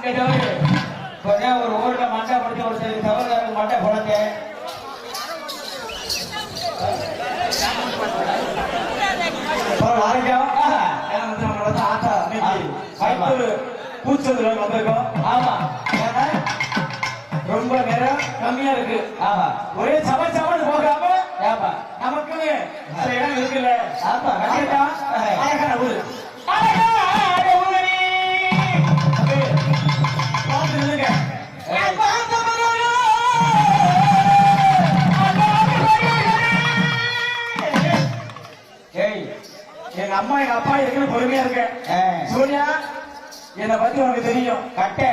கொஞ்சம் ஒரு ஊர்ல மண்டை முடிச்சு ஒரு சரி தவறுகாரங்க மண்டை போலங்க பூச்சல் வந்திருக்கோம். ஆமா ரொம்ப நேரம் கம்மியா இருக்கு. ஆமா ஒரே சம சமன்னு போகாம ஆமா நமக்குன்னு சில இடம் இருக்குல்ல. ஆமா அழகான ஊரு எங்க அம்மா எங்க அப்பா இருக்குன்னு பொறுமையா இருக்க. சூர்யா என்னை பத்தி உனக்கு தெரியும். கட்டை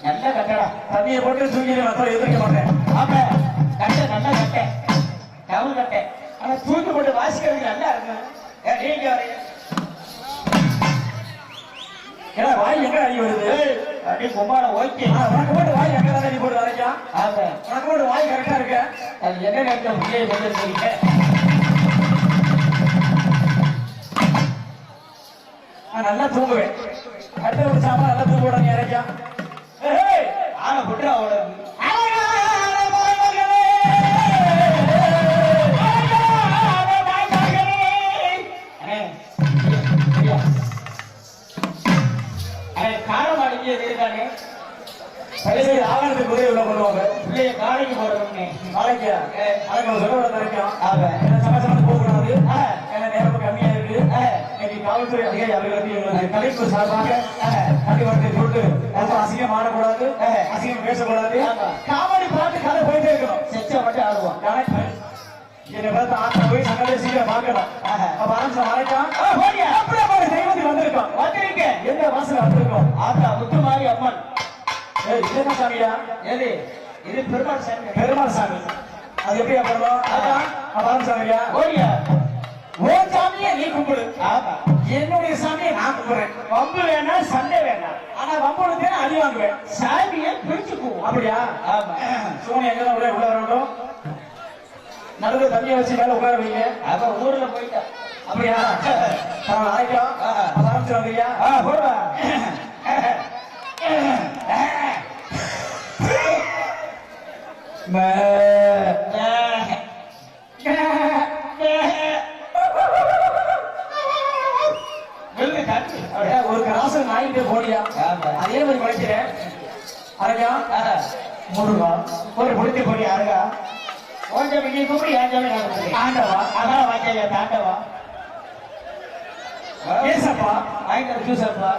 நல்ல கட்டடா தண்ணியை போட்டு தூக்கி மத்தம் எதிர்க்க மாட்டேன். ஆமா கட்டை நல்ல கட்டை டவுன் கட்டை. ஆனா தூக்கி போட்டு வாசிக்கிறதுக்கு நல்லா இருக்கும். நீங்க வரைய ஏன்னா வாய் எங்க அடி வருது அடி கும்பால ஓகே. உனக்கு போட்டு வாய் எங்க தான் அடி போட்டு வரைக்கா. உனக்கு போட்டு வாய் கரெக்டா இருக்க. அது என்ன நேரத்தில் பிள்ளையை கொண்டு சொல்லிக்க. நல்லா தூங்குவேன். கட்ட ஒரு சாமா நல்லா தூங்க விட இறக்கா. ஆனா போட்டு அவ்வளவு காரமாடிக்கு இருக்கானே ஆவணத்துக்கு உதவி உள்ள பண்ணுவாங்க. பிள்ளைய காலைக்கு போடுறோம்னே நாளைக்கு அதுக்கு சொல்ல விட இருக்கும். என்ன சமசமத்து போகக்கூடாது. என்ன நேரம் கம்மியா இருக்கு. இன்னைக்கு காவல்துறை அதிகாரி அவர்களுக்கு கலைப்பு சார்பாக கண்டிப்பாக சொல்லிட்டு அசிங்கம் ஆடக்கூடாது, அசிங்கம் பேசக்கூடாது. காமெடி பாட்டு கதை போயிட்டே இருக்கணும். செச்சா மட்டும் ஆடுவோம். என்னை பார்த்து ஆட்டா போய் சங்கலே சீக்கிரம் பார்க்கணும். அப்ப ஆரம்பிச்சு வரைக்கும் அப்படியே தெய்வத்துக்கு வந்திருக்கோம். வந்திருக்க எந்த வாசல வந்திருக்கோம். ஆத்தா முத்துமாரி அம்மன். என்ன சாமியா? ஏது இது பெருமாள் சாமி. பெருமாள் சாமி அது எப்படியா பண்ணணும்? அதான் சாமியா ஓடியா ஓ சாமியை நீ கும்பிடு. என்னுடைய சாமியை நான் கும்பிடுறேன். வம்பு வேணாம் சண்டை வேணாம். ஆனா வம்புக்கு அடி வாங்குவேன். சாமியை பிரிச்சுக்குவோம். அப்படியா? ஆமா. சோனி எங்கதான் உள்ள வரணும். நடுவில் தண்ணியை வச்சு மேல உட்கார வைங்க. அப்ப ஊர்ல போயிட்டா. அப்படியா? ஆயிட்டோம். ஆரம்பிச்சு வந்தியா? போடுவா. ஒரு கிராசம் நாயிட்டே போடியா. அதே மாதிரி குறைக்கிறேன். அருகா முருகா ஒரு முடித்து போடி. அருகா கொஞ்சம் நீ கூப்பிடி ஆண்டவா அதான் வாய்க்கையா தாண்டவா ஏசப்பா ஆயிரம் ஜூசப்பா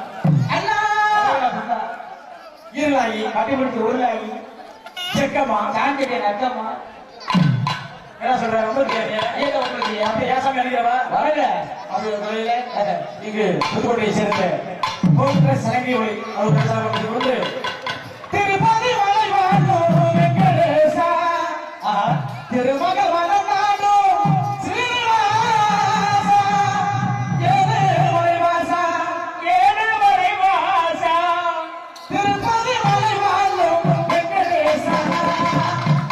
இருளாயி கட்டிப்பிடிச்சு உருளாயி செக்கமா சாந்திரிய நக்கமா என்ன சொல்ற அப்படி ஏசாமி அடிக்கிறவா வரல. அப்படி இங்கு புதுக்கோட்டையை சேர்ந்த சனங்கி ஒளி அவர் பேசாமல் வந்து திருப்பதி மலை வாழ்ந்தோம் வெங்கடேசா திருமக வனம் நாடும் ஸ்ரீனிவாசா ஏழுமலை வாசா ஏழுமலை வாசா திருப்பதி மலை வாழ்ந்தோம் வெங்கடேசா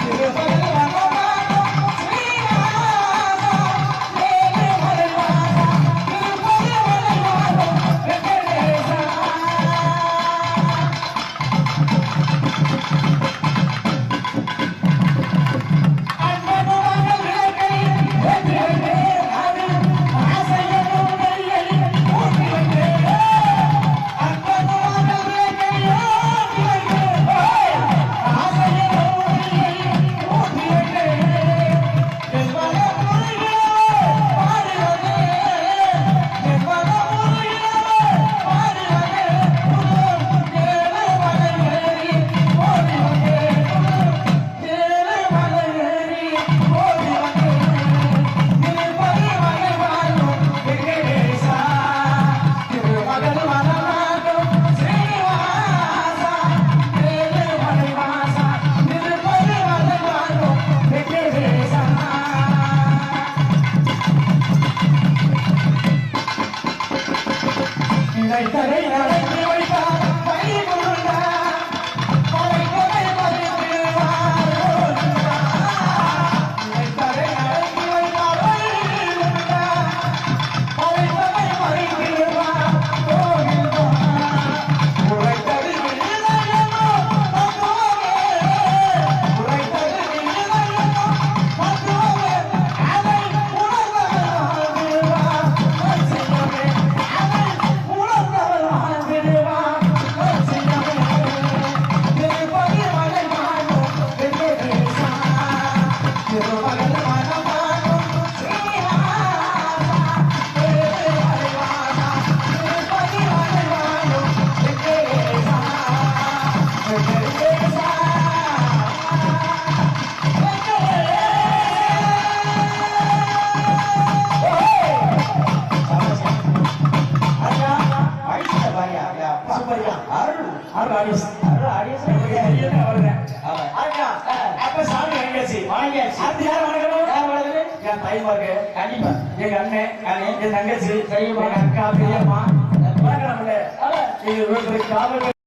திருப்பதி வனம் நாடும் ஸ்ரீனிவாசா ஏழுமலை வாசா திருப்பதி மலை வாழ்ந்தோம் வெங்கடேசா படிக்கான் அருள் ஆடியன்ஸ் ஆடியன்ஸ் வருகிறேன் ஆமா ஆச்சா அப்ப சாமி வாங்கியாச்சு வாங்கியாச்சு அடுத்து யார் வணங்கணும் யார் வளர்ந்து என் தாய்மார்க்கு கண்டிப்பா எங்க அண்ணன் என் தங்கச்சி பெரியம்மா, எங்க அக்கா பெரியம்மா வணக்கம்ல ஆமா எங்க வீட்டுக்கு காவல்